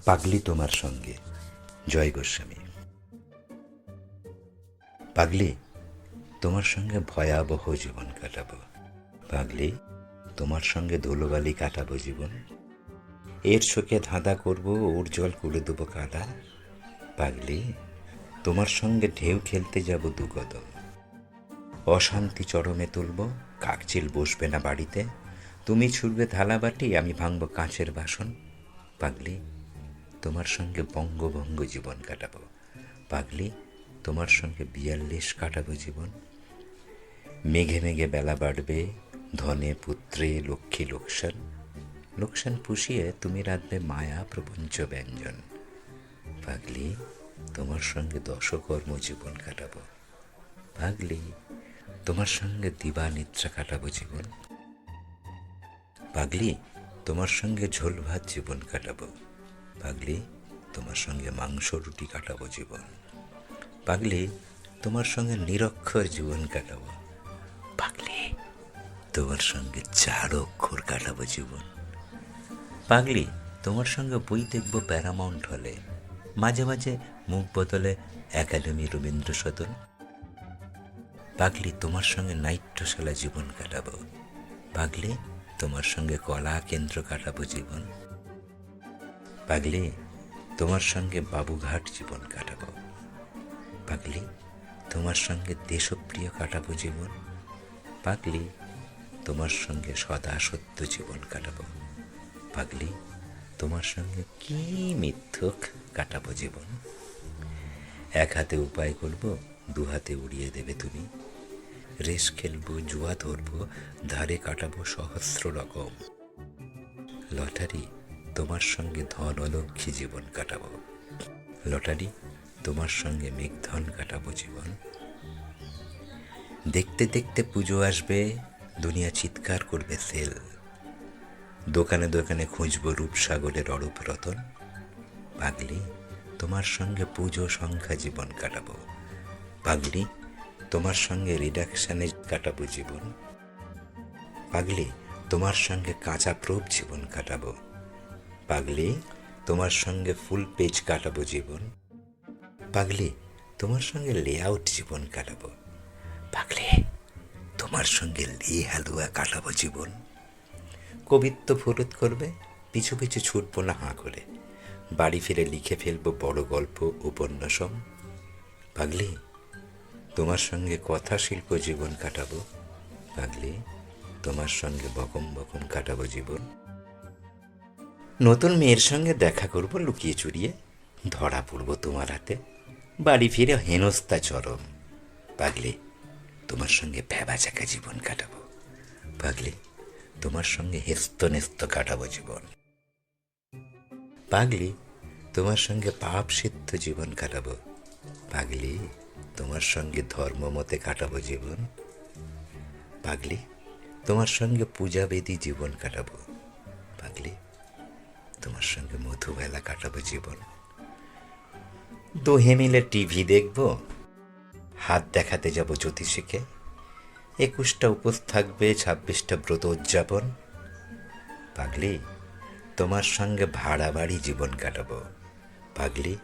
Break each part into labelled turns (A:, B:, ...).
A: পাগলি তোমার সঙ্গে, জয় গোস্বামী। পাগলি তোমার সঙ্গে ভয়াবহ জীবন কাটাবো। পাগলি তোমার সঙ্গে ধুলোবালি কাটাবো জীবন। এর চোখে ধাঁধা করবো, ওর জল করে দেবো কাদা। পাগলি তোমার সঙ্গে ঢেউ খেলতে যাব দু কদম। অশান্তি চরমে তুলব, কাকচিল বসবে না বাড়িতে। তুমি ছুড়বে থালাবাটি, আমি ভাঙব কাঁচের বাসন। পাগলি তোমার সঙ্গে বঙ্গভঙ্গ জীবন কাটাবো। পাগলি তোমার সঙ্গে ৪২ কাটাবো জীবন। মেঘে মেঘে বেলা বাড়বে, ধনে পুত্রে লক্ষ্মী লোকসান। লোকসান পুষিয়ে তুমি রাঁধবে মায়া প্রপঞ্চ ব্যঞ্জন। পাগলি তোমার সঙ্গে দশকর্ম জীবন কাটাবো। পাগলি তোমার সঙ্গে দিবানিদ্রা কাটাবো জীবন। পাগলি তোমার সঙ্গে ঝোল ভাত জীবন কাটাবো। পাগলি তোমার সঙ্গে মাংস রুটি কাটাবো জীবন। পাগলি তোমার সঙ্গে নিরক্ষর জীবন কাটাবো। পাগলি তোমার সঙ্গে ৪ অক্ষর কাটাবো জীবন। পাগলি তোমার সঙ্গে বই দেখবো প্যারামাউন্ট হলে, মাঝে মাঝে মুখ বদলে একাডেমি রবীন্দ্র সদন। পাগলি তোমার সঙ্গে নাট্যশালা জীবন কাটাবো। পাগলি তোমার সঙ্গে কলা কেন্দ্র কাটাবো জীবন। পাগলি তোমার সঙ্গে বাবুঘাট জীবন কাটাবো। পাগলি তোমার সঙ্গে দেশপ্রিয় কাটাবো জীবন। পাগলি তোমার সঙ্গে সদা সত্য জীবন কাটাবো। পাগলি তোমার সঙ্গে কি মিথ্যক কাটাবো জীবন। এক হাতে উপায় করবো, দু হাতে উড়িয়ে দেবে তুমি। রেস খেলবো, জুয়া ধরবো, ধারে কাটাবো সহস্র রকম। লটারি তোমার সঙ্গে ধন অলক্ষী জীবন কাটাবো। লটারি তোমার সঙ্গে মেঘধন কাটাবো জীবন। দেখতে দেখতে পুজো আসবে, দুনিয়া চিৎকার করবে সেল। দোকানে দোকানে খুঁজবো রূপসাগরের অরূপ রতন। পাগলি তোমার সঙ্গে পুজো সংখ্যা জীবন কাটাবো। পাগলি তোমার সঙ্গে রিডাকশানে কাটাবো জীবন। পাগলি তোমার সঙ্গে কাঁচা প্রোপ জীবন কাটাবো। পাগলি তোমার সঙ্গে ফুল পেজ কাটাবো জীবন। পাগলি তোমার সঙ্গে লেআউট জীবন কাটাবো। পাগলি তোমার সঙ্গে লে হালুয়া কাটাবো জীবন। কবিত্ব ফুরুত করবে, পিছু পিছু ছুটবো না হাঁ করে। বাড়ি ফিরে লিখে ফেলবো বড় গল্প উপন্যাসম। পাগলি তোমার সঙ্গে কথা শিল্প জীবন কাটাবো। পাগলি তোমার সঙ্গে বকম বকম কাটাবো জীবন। নতুন মেয়ের সঙ্গে দেখা করবো লুকিয়ে চুরিয়ে, ধরা পড়বো তোমার হাতে। বাড়ি ফিরে হেনস্তা চরম। পাগলি তোমার সঙ্গে ভ্যাবা চাকা জীবন কাটাবো। পাগলি তোমার সঙ্গে হেস্ত নেস্ত কাটাবো জীবন। পাগলি তোমার সঙ্গে পাপ সিদ্ধ জীবন কাটাবো। পাগলি তোমার সঙ্গে ধর্ম মতে কাটাবো জীবন। পাগলি তোমার সঙ্গে পূজাবেদী জীবন কাটাবো। পাগলি তোমার সঙ্গে মধুবেলা কাটাবো জীবন। দোহে মিলে টিভি দেখবো, হাত দেখাতে যাব জ্যোতিষীকে। ২১টা উপোস থাকবে, ২৬টা ব্রত উদযাপন। পাগলি তোমার সঙ্গে ভাড়া বাড়ি জীবন কাটাবো। পাগলি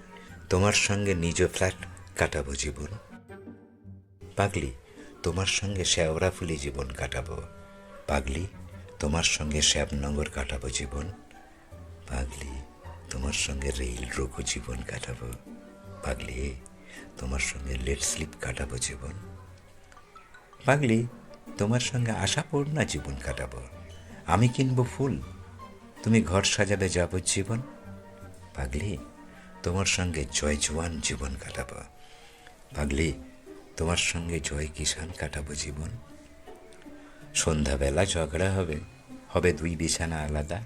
A: তোমার সঙ্গে নিজ ফ্ল্যাট কাটাবো জীবন। পাগলি তোমার সঙ্গে শেওড়াফুলি জীবন কাটাবো। পাগলি তোমার সঙ্গে শ্যাবনগর কাটাবো জীবন। পাগলি তোমার সঙ্গে রেল রোগো জীবন কাটাবো। পাগলি তোমার সঙ্গে লেট স্লিপ কাটাবো জীবন। পাগলি তোমার সঙ্গে আশাপূর্ণা জীবন কাটাবো। আমি কিনবো ফুল, তুমি ঘর সাজাবে যাবজ্জীবন। পাগলি তোমার সঙ্গে জয় জওয়ান জীবন কাটাবো। পাগলি তোমার সঙ্গে জয় কিষান কাটাবো জীবন। সন্ধ্যাবেলা ঝগড়া হবে, হবে ২ বিছানা আলাদা।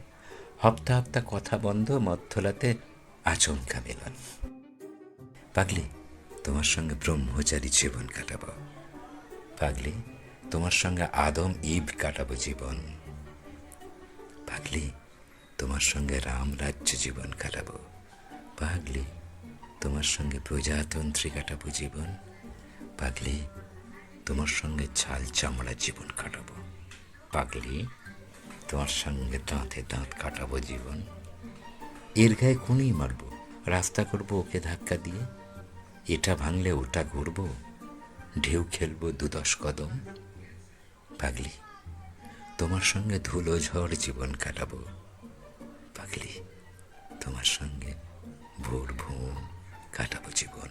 A: হপ্তা হপ্তা কথা বন্ধ, মধ্যরাতে আচমকা মিলন। পাগলি তোমার সঙ্গে ব্রহ্মচারী জীবন কাটাবো। পাগলি তোমার সঙ্গে আদম ইব কাটাবো জীবন। পাগলি তোমার সঙ্গে রাম রাজ্য জীবন কাটাবো। পাগলি তোমার সঙ্গে প্রজাতন্ত্রী কাটাবো জীবন। পাগলি তোমার সঙ্গে ছাল চামড়া জীবন কাটাবো। পাগলি তোমার সঙ্গে দাঁতে দাঁত কাটাবো জীবন। এর গায়ে কোনই মারবো, রাস্তা করবো ওকে ধাক্কা দিয়ে, এটা ভাঙলে ওটা ঘুরবো, ঢেউ খেলবো 2-10 কদম। পাগলি, তোমার সঙ্গে ধুলো ঝড় জীবন কাটাবো। পাগলি, তোমার সঙ্গে ভোর ভোর কাটাবো জীবন।